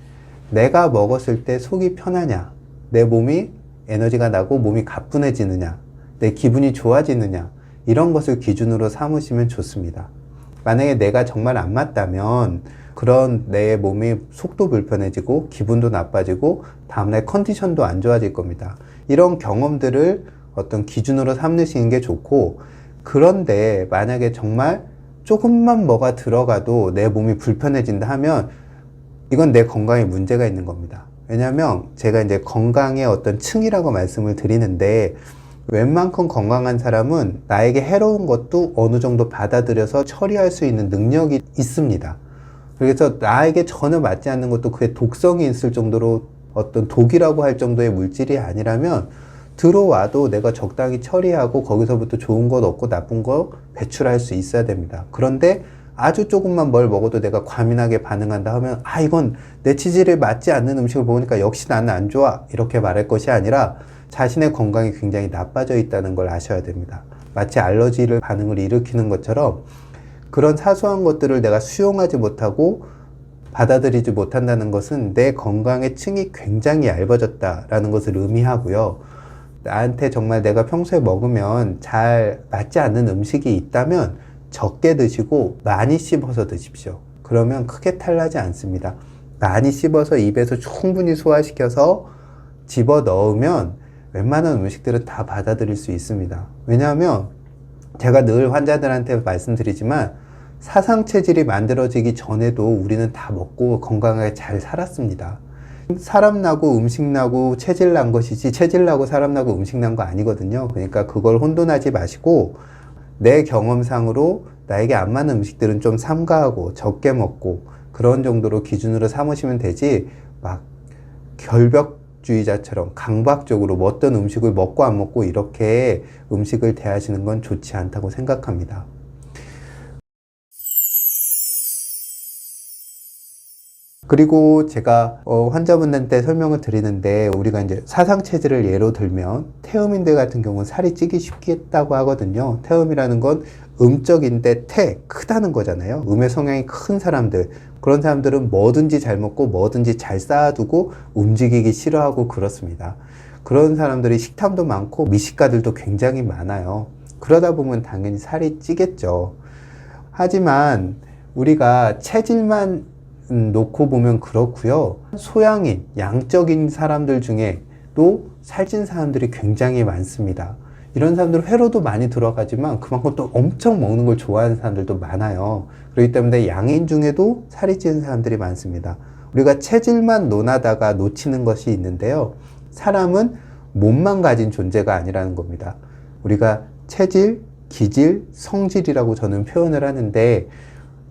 내가 먹었을 때 속이 편하냐, 내 몸이 에너지가 나고 몸이 가뿐해지느냐, 내 기분이 좋아지느냐, 이런 것을 기준으로 삼으시면 좋습니다. 만약에 내가 정말 안 맞다면 그런 내 몸이 속도 불편해지고 기분도 나빠지고 다음날 컨디션도 안 좋아질 겁니다. 이런 경험들을 어떤 기준으로 삼으시는 게 좋고, 그런데 만약에 정말 조금만 뭐가 들어가도 내 몸이 불편해진다 하면 이건 내 건강에 문제가 있는 겁니다. 왜냐하면 제가 이제 건강의 어떤 층이라고 말씀을 드리는데, 웬만큼 건강한 사람은 나에게 해로운 것도 어느 정도 받아들여서 처리할 수 있는 능력이 있습니다. 그래서 나에게 전혀 맞지 않는 것도 그게 독성이 있을 정도로 어떤 독이라고 할 정도의 물질이 아니라면 들어와도 내가 적당히 처리하고 거기서부터 좋은 것 얻고 나쁜 거 배출할 수 있어야 됩니다. 그런데 아주 조금만 뭘 먹어도 내가 과민하게 반응한다 하면 이건 내 체질에 맞지 않는 음식을 먹으니까 역시 나는 안 좋아, 이렇게 말할 것이 아니라 자신의 건강이 굉장히 나빠져 있다는 걸 아셔야 됩니다. 마치 알러지를 반응을 일으키는 것처럼 그런 사소한 것들을 내가 수용하지 못하고 받아들이지 못한다는 것은 내 건강의 층이 굉장히 얇아졌다라는 것을 의미하고요. 나한테 정말 내가 평소에 먹으면 잘 맞지 않는 음식이 있다면 적게 드시고 많이 씹어서 드십시오. 그러면 크게 탈나지 않습니다. 많이 씹어서 입에서 충분히 소화시켜서 집어 넣으면 웬만한 음식들은 다 받아들일 수 있습니다. 왜냐하면 제가 늘 환자들한테 말씀드리지만 사상 체질이 만들어지기 전에도 우리는 다 먹고 건강하게 잘 살았습니다. 사람 나고 음식 나고 체질 난 것이지 체질 나고 사람 나고 음식 난 거 아니거든요. 그러니까 그걸 혼돈하지 마시고 내 경험상으로 나에게 안 맞는 음식들은 좀 삼가하고 적게 먹고 그런 정도로 기준으로 삼으시면 되지, 막 결벽주의자처럼 강박적으로 뭐 어떤 음식을 먹고 안 먹고 이렇게 음식을 대하시는 건 좋지 않다고 생각합니다. 그리고 제가 환자분들한테 설명을 드리는데, 우리가 이제 사상체질을 예로 들면 태음인들 같은 경우는 살이 찌기 쉽겠다고 하거든요. 태음이라는 건 음적인데 크다는 거잖아요. 음의 성향이 큰 사람들, 그런 사람들은 뭐든지 잘 먹고 뭐든지 잘 쌓아두고 움직이기 싫어하고 그렇습니다. 그런 사람들이 식탐도 많고 미식가들도 굉장히 많아요. 그러다 보면 당연히 살이 찌겠죠. 하지만 우리가 체질만 놓고 보면 그렇고요. 소양인, 양적인 사람들 중에도 살찐 사람들이 굉장히 많습니다. 이런 사람들은 회로도 많이 들어가지만 그만큼 또 엄청 먹는 걸 좋아하는 사람들도 많아요. 그렇기 때문에 양인 중에도 살이 찌는 사람들이 많습니다. 우리가 체질만 논하다가 놓치는 것이 있는데요. 사람은 몸만 가진 존재가 아니라는 겁니다. 우리가 체질, 기질, 성질이라고 저는 표현을 하는데,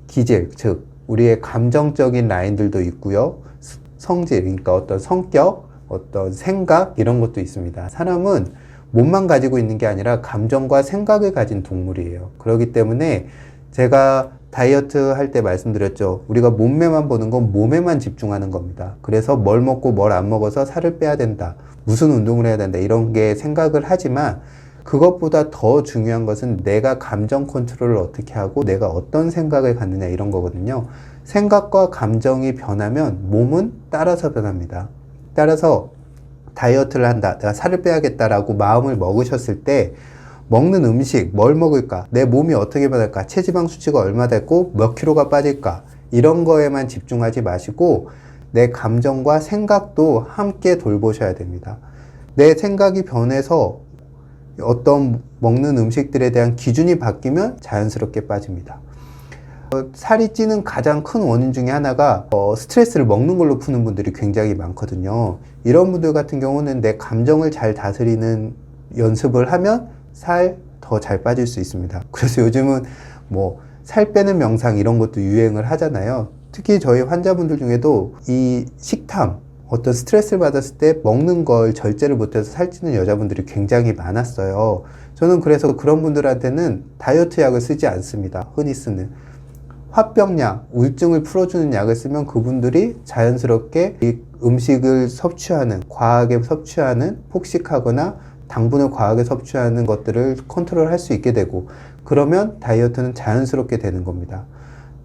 기질, 즉 우리의 감정적인 라인들도 있고요. 성질, 그러니까 어떤 성격, 어떤 생각, 이런 것도 있습니다. 사람은 몸만 가지고 있는 게 아니라 감정과 생각을 가진 동물이에요. 그렇기 때문에 제가 다이어트 할 때 말씀드렸죠. 우리가 몸매만 보는 건 몸에만 집중하는 겁니다. 그래서 뭘 먹고 뭘 안 먹어서 살을 빼야 된다, 무슨 운동을 해야 된다, 이런 게 생각을 하지만 그것보다 더 중요한 것은 내가 감정 컨트롤을 어떻게 하고 내가 어떤 생각을 갖느냐, 이런 거거든요. 생각과 감정이 변하면 몸은 따라서 변합니다. 따라서 다이어트를 한다, 내가 살을 빼야겠다라고 마음을 먹으셨을 때 먹는 음식, 뭘 먹을까, 내 몸이 어떻게 변할까, 체지방 수치가 얼마 됐고 몇 킬로가 빠질까, 이런 거에만 집중하지 마시고 내 감정과 생각도 함께 돌보셔야 됩니다. 내 생각이 변해서 어떤 먹는 음식들에 대한 기준이 바뀌면 자연스럽게 빠집니다. 살이 찌는 가장 큰 원인 중에 하나가 스트레스를 먹는 걸로 푸는 분들이 굉장히 많거든요. 이런 분들 같은 경우는 내 감정을 잘 다스리는 연습을 하면 살 더 잘 빠질 수 있습니다. 그래서 요즘은 뭐 살 빼는 명상 이런 것도 유행을 하잖아요. 특히 저희 환자분들 중에도 이 식탐, 어떤 스트레스를 받았을 때 먹는 걸 절제를 못해서 살찌는 여자분들이 굉장히 많았어요. 저는 그래서 그런 분들한테는 다이어트 약을 쓰지 않습니다. 흔히 쓰는 화병약, 우울증을 풀어주는 약을 쓰면 그분들이 자연스럽게 이 음식을 섭취하는, 과하게 섭취하는, 폭식하거나 당분을 과하게 섭취하는 것들을 컨트롤할 수 있게 되고, 그러면 다이어트는 자연스럽게 되는 겁니다.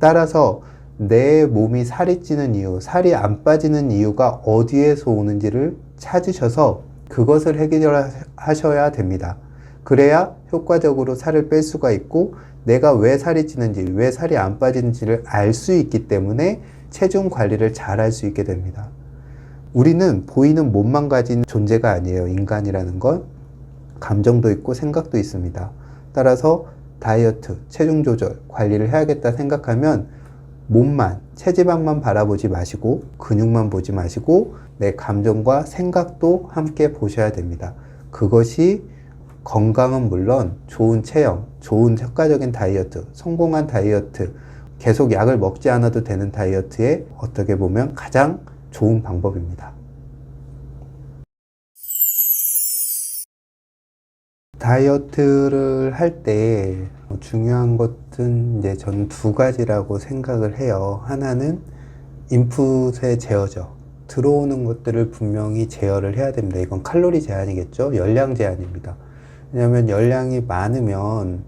따라서 내 몸이 살이 찌는 이유, 살이 안 빠지는 이유가 어디에서 오는지를 찾으셔서 그것을 해결하셔야 됩니다. 그래야 효과적으로 살을 뺄 수가 있고, 내가 왜 살이 찌는지, 왜 살이 안 빠지는지를 알 수 있기 때문에 체중 관리를 잘 할 수 있게 됩니다. 우리는 보이는 몸만 가진 존재가 아니에요. 인간이라는 건 감정도 있고 생각도 있습니다. 따라서 다이어트, 체중 조절, 관리를 해야겠다 생각하면 몸만, 체지방만 바라보지 마시고 근육만 보지 마시고 내 감정과 생각도 함께 보셔야 됩니다. 그것이 건강은 물론 좋은 체형, 좋은 효과적인 다이어트, 성공한 다이어트, 계속 약을 먹지 않아도 되는 다이어트에 어떻게 보면 가장 좋은 방법입니다. 다이어트를 할 때 중요한 것은 이제 저는 두 가지라고 생각을 해요. 하나는 인풋의 제어죠. 들어오는 것들을 분명히 제어를 해야 됩니다. 이건 칼로리 제한이겠죠. 열량 제한입니다. 왜냐하면 열량이 많으면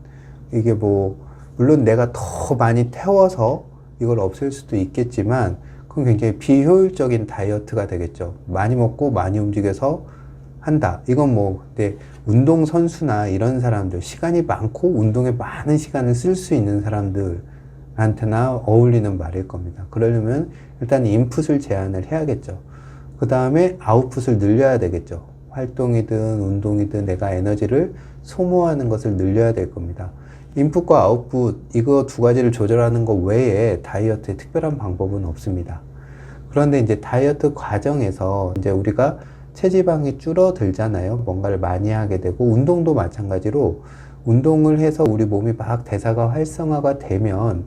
이게 물론 내가 더 많이 태워서 이걸 없앨 수도 있겠지만 그건 굉장히 비효율적인 다이어트가 되겠죠. 많이 먹고 많이 움직여서 한다. 이건 근데 운동선수나 이런 사람들, 시간이 많고 운동에 많은 시간을 쓸 수 있는 사람들한테나 어울리는 말일 겁니다. 그러려면 일단 인풋을 제한을 해야겠죠. 그 다음에 아웃풋을 늘려야 되겠죠. 활동이든 운동이든 내가 에너지를 소모하는 것을 늘려야 될 겁니다. 인풋과 아웃풋, 이거 두 가지를 조절하는 것 외에 다이어트에 특별한 방법은 없습니다. 그런데 이제 다이어트 과정에서 이제 우리가 체지방이 줄어들잖아요. 뭔가를 많이 하게 되고, 운동도 마찬가지로 운동을 해서 우리 몸이 막 대사가 활성화가 되면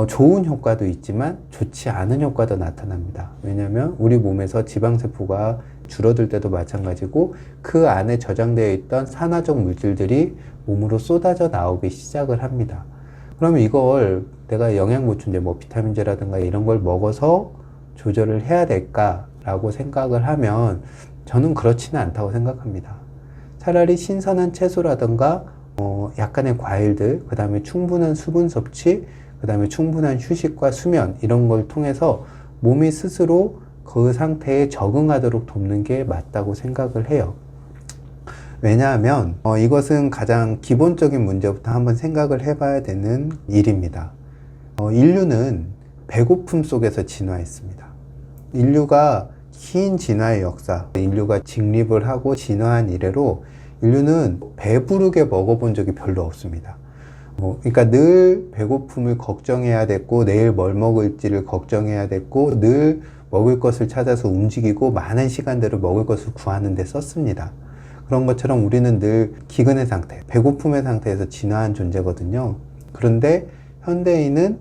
좋은 효과도 있지만 좋지 않은 효과도 나타납니다. 왜냐하면 우리 몸에서 지방세포가 줄어들 때도 마찬가지고 그 안에 저장되어 있던 산화적 물질들이 몸으로 쏟아져 나오기 시작을 합니다. 그러면 이걸 내가 영양보충제, 비타민제라든가 이런 걸 먹어서 조절을 해야 될까라고 생각을 하면 저는 그렇지는 않다고 생각합니다. 차라리 신선한 채소라든가 약간의 과일들, 그 다음에 충분한 수분 섭취, 그 다음에 충분한 휴식과 수면, 이런 걸 통해서 몸이 스스로 그 상태에 적응하도록 돕는 게 맞다고 생각을 해요. 왜냐하면 이것은 가장 기본적인 문제부터 한번 생각을 해봐야 되는 일입니다. 인류는 배고픔 속에서 진화했습니다. 인류가 긴 진화의 역사, 인류가 직립을 하고 진화한 이래로 인류는 배부르게 먹어본 적이 별로 없습니다. 그러니까 늘 배고픔을 걱정해야 됐고, 내일 뭘 먹을지를 걱정해야 됐고, 늘 먹을 것을 찾아서 움직이고 많은 시간들을 먹을 것을 구하는 데 썼습니다. 그런 것처럼 우리는 늘 기근의 상태, 배고픔의 상태에서 진화한 존재거든요. 그런데 현대인은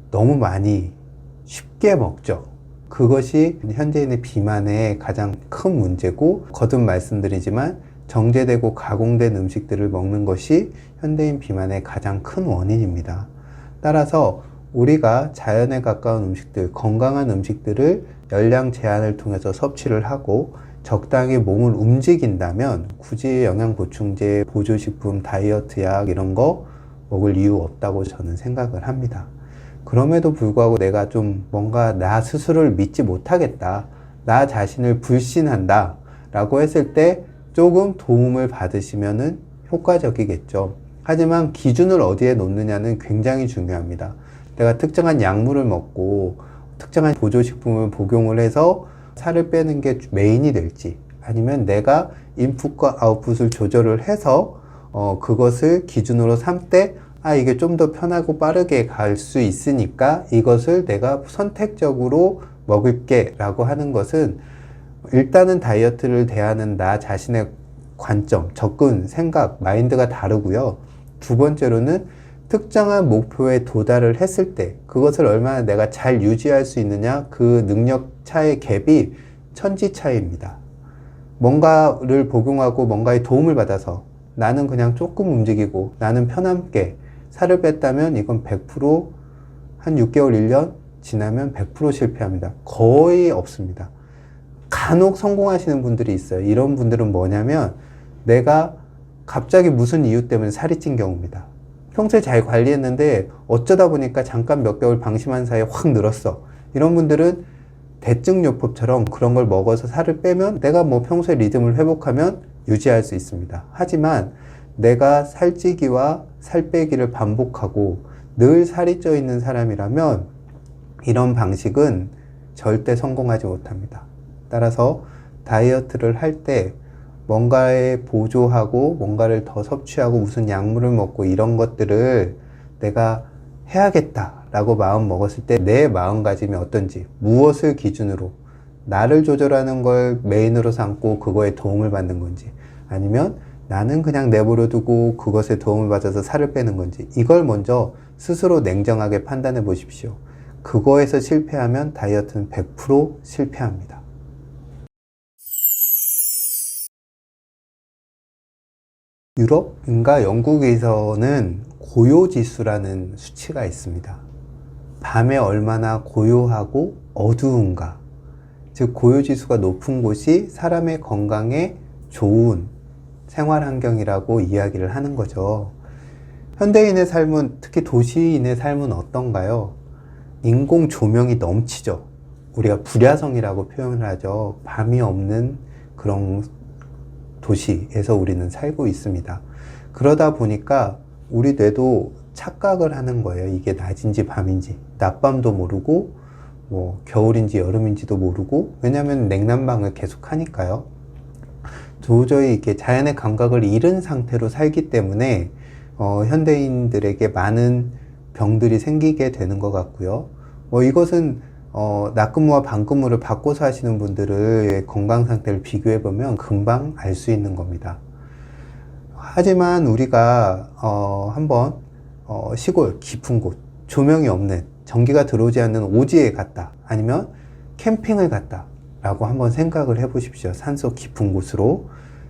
너무 많이 쉽게 먹죠. 그것이 현대인의 비만의 가장 큰 문제고, 거듭 말씀드리지만 정제되고 가공된 음식들을 먹는 것이 현대인 비만의 가장 큰 원인입니다. 따라서 우리가 자연에 가까운 음식들, 건강한 음식들을 열량 제한을 통해서 섭취를 하고 적당히 몸을 움직인다면 굳이 영양보충제, 보조식품, 다이어트약 이런 거 먹을 이유 없다고 저는 생각을 합니다. 그럼에도 불구하고 내가 좀 뭔가 나 스스로를 믿지 못하겠다, 나 자신을 불신한다 라고 했을 때 조금 도움을 받으시면은 효과적이겠죠. 하지만 기준을 어디에 놓느냐는 굉장히 중요합니다. 내가 특정한 약물을 먹고 특정한 보조식품을 복용을 해서 살을 빼는 게 메인이 될지, 아니면 내가 인풋과 아웃풋을 조절을 해서 그것을 기준으로 삼되 이게 좀 더 편하고 빠르게 갈 수 있으니까 이것을 내가 선택적으로 먹을게 라고 하는 것은, 일단은 다이어트를 대하는 나 자신의 관점, 접근, 생각, 마인드가 다르고요. 두 번째로는 특정한 목표에 도달을 했을 때 그것을 얼마나 내가 잘 유지할 수 있느냐, 그 능력 차의 갭이 천지 차이입니다. 뭔가를 복용하고 뭔가의 도움을 받아서 나는 그냥 조금 움직이고 나는 편함께 살을 뺐다면 이건 100%한 6개월, 1년 지나면 100% 실패합니다. 거의 없습니다. 간혹 성공하시는 분들이 있어요. 이런 분들은 뭐냐면 내가 갑자기 무슨 이유 때문에 살이 찐 경우입니다. 평소에 잘 관리했는데 어쩌다 보니까 잠깐 몇 개월 방심한 사이에 확 늘었어. 이런 분들은 대증요법처럼 그런 걸 먹어서 살을 빼면 내가 뭐 평소에 리듬을 회복하면 유지할 수 있습니다. 하지만 내가 살찌기와 살 빼기를 반복하고 늘 살이 쪄 있는 사람이라면 이런 방식은 절대 성공하지 못합니다. 따라서 다이어트를 할 때 뭔가에 보조하고 뭔가를 더 섭취하고 무슨 약물을 먹고 이런 것들을 내가 해야겠다라고 마음 먹었을 때 내 마음가짐이 어떤지, 무엇을 기준으로 나를 조절하는 걸 메인으로 삼고 그거에 도움을 받는 건지, 아니면 나는 그냥 내버려 두고 그것에 도움을 받아서 살을 빼는 건지, 이걸 먼저 스스로 냉정하게 판단해 보십시오. 그거에서 실패하면 다이어트는 100% 실패합니다. 유럽인가 영국에서는 고요지수라는 수치가 있습니다. 밤에 얼마나 고요하고 어두운가, 즉 고요지수가 높은 곳이 사람의 건강에 좋은 생활 환경이라고 이야기를 하는 거죠. 현대인의 삶은, 특히 도시인의 삶은 어떤가요? 인공 조명이 넘치죠. 우리가 불야성이라고 표현을 하죠. 밤이 없는 그런 도시에서 우리는 살고 있습니다. 그러다 보니까 우리 뇌도 착각을 하는 거예요. 이게 낮인지 밤인지. 낮밤도 모르고 뭐 겨울인지 여름인지도 모르고, 왜냐하면 냉난방을 계속 하니까요. 도저히 이렇게 자연의 감각을 잃은 상태로 살기 때문에 현대인들에게 많은 병들이 생기게 되는 것 같고요. 이것은 낮근무와 밤근무를 바꿔서 하시는 분들의 건강 상태를 비교해 보면 금방 알 수 있는 겁니다. 하지만 우리가 한번 시골 깊은 곳, 조명이 없는, 전기가 들어오지 않는 오지에 갔다, 아니면 캠핑을 갔다 라고 한번 생각을 해 보십시오. 산속 깊은 곳으로.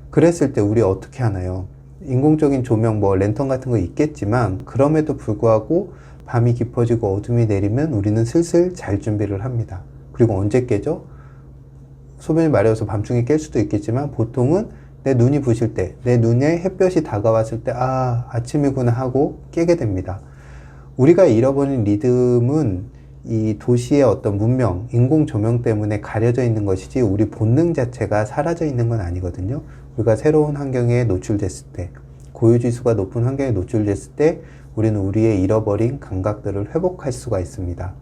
그랬을 때 우리 어떻게 하나요? 인공적인 조명, 뭐 랜턴 같은 거 있겠지만 그럼에도 불구하고 밤이 깊어지고 어둠이 내리면 우리는 슬슬 잘 준비를 합니다. 그리고 언제 깨죠? 소변이 마려워서 밤중에 깰 수도 있겠지만 보통은 내 눈이 부실 때, 내 눈에 햇볕이 다가왔을 때 아침이구나 하고 깨게 됩니다. 우리가 잃어버린 리듬은 이 도시의 어떤 문명, 인공 조명 때문에 가려져 있는 것이지 우리 본능 자체가 사라져 있는 건 아니거든요. 우리가 새로운 환경에 노출됐을 때, 고요지수가 높은 환경에 노출됐을 때 우리는 우리의 잃어버린 감각들을 회복할 수가 있습니다.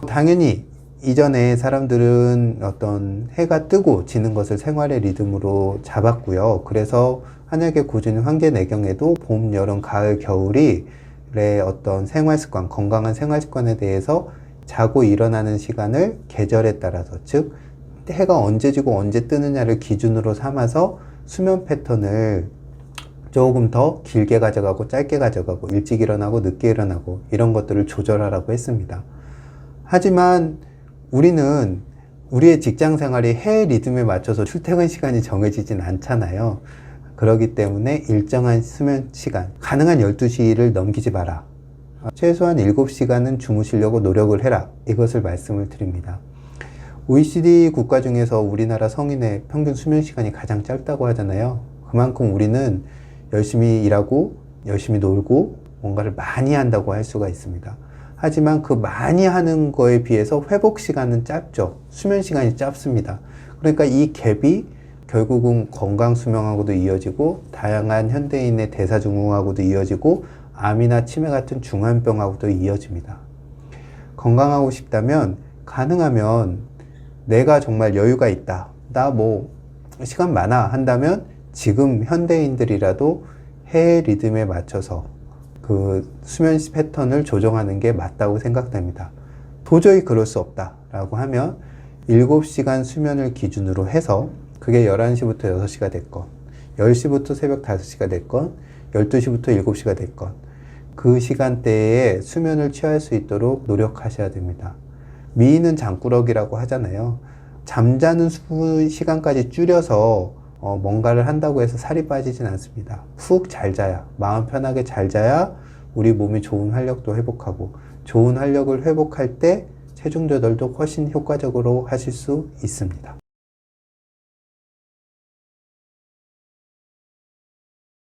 당연히 이전에 사람들은 어떤 해가 뜨고 지는 것을 생활의 리듬으로 잡았고요. 그래서 한약에 고증인 황제내경에도 봄, 여름, 가을, 겨울이 어떤 생활습관, 건강한 생활습관에 대해서 자고 일어나는 시간을 계절에 따라서, 즉 해가 언제 지고 언제 뜨느냐를 기준으로 삼아서 수면 패턴을 조금 더 길게 가져가고 짧게 가져가고 일찍 일어나고 늦게 일어나고 이런 것들을 조절하라고 했습니다. 하지만 우리는 우리의 직장 생활이 해 리듬에 맞춰서 출퇴근 시간이 정해지진 않잖아요. 그렇기 때문에 일정한 수면 시간, 가능한 12시를 넘기지 마라. 최소한 7시간은 주무시려고 노력을 해라. 이것을 말씀을 드립니다. OECD 국가 중에서 우리나라 성인의 평균 수면 시간이 가장 짧다고 하잖아요. 그만큼 우리는 열심히 일하고 열심히 놀고 뭔가를 많이 한다고 할 수가 있습니다. 하지만 그 많이 하는 거에 비해서 회복 시간은 짧죠. 수면 시간이 짧습니다. 그러니까 이 갭이 결국은 건강 수명하고도 이어지고 다양한 현대인의 대사증후하고도 이어지고 암이나 치매 같은 중환병하고도 이어집니다. 건강하고 싶다면 가능하면 내가 정말 여유가 있다, 나 뭐 시간 많아 한다면 지금 현대인들이라도 해의 리듬에 맞춰서 그 수면 패턴을 조정하는 게 맞다고 생각됩니다. 도저히 그럴 수 없다라고 하면 7시간 수면을 기준으로 해서 그게 11시부터 6시가 됐건 10시부터 새벽 5시가 됐건 12시부터 7시가 됐건 그 시간대에 수면을 취할 수 있도록 노력하셔야 됩니다. 미인은 장꾸러기라고 하잖아요. 잠자는 시간까지 줄여서 뭔가를 한다고 해서 살이 빠지진 않습니다. 훅 잘 자야, 마음 편하게 잘 자야 우리 몸이 좋은 활력도 회복하고, 좋은 활력을 회복할 때 체중 조절도 훨씬 효과적으로 하실 수 있습니다.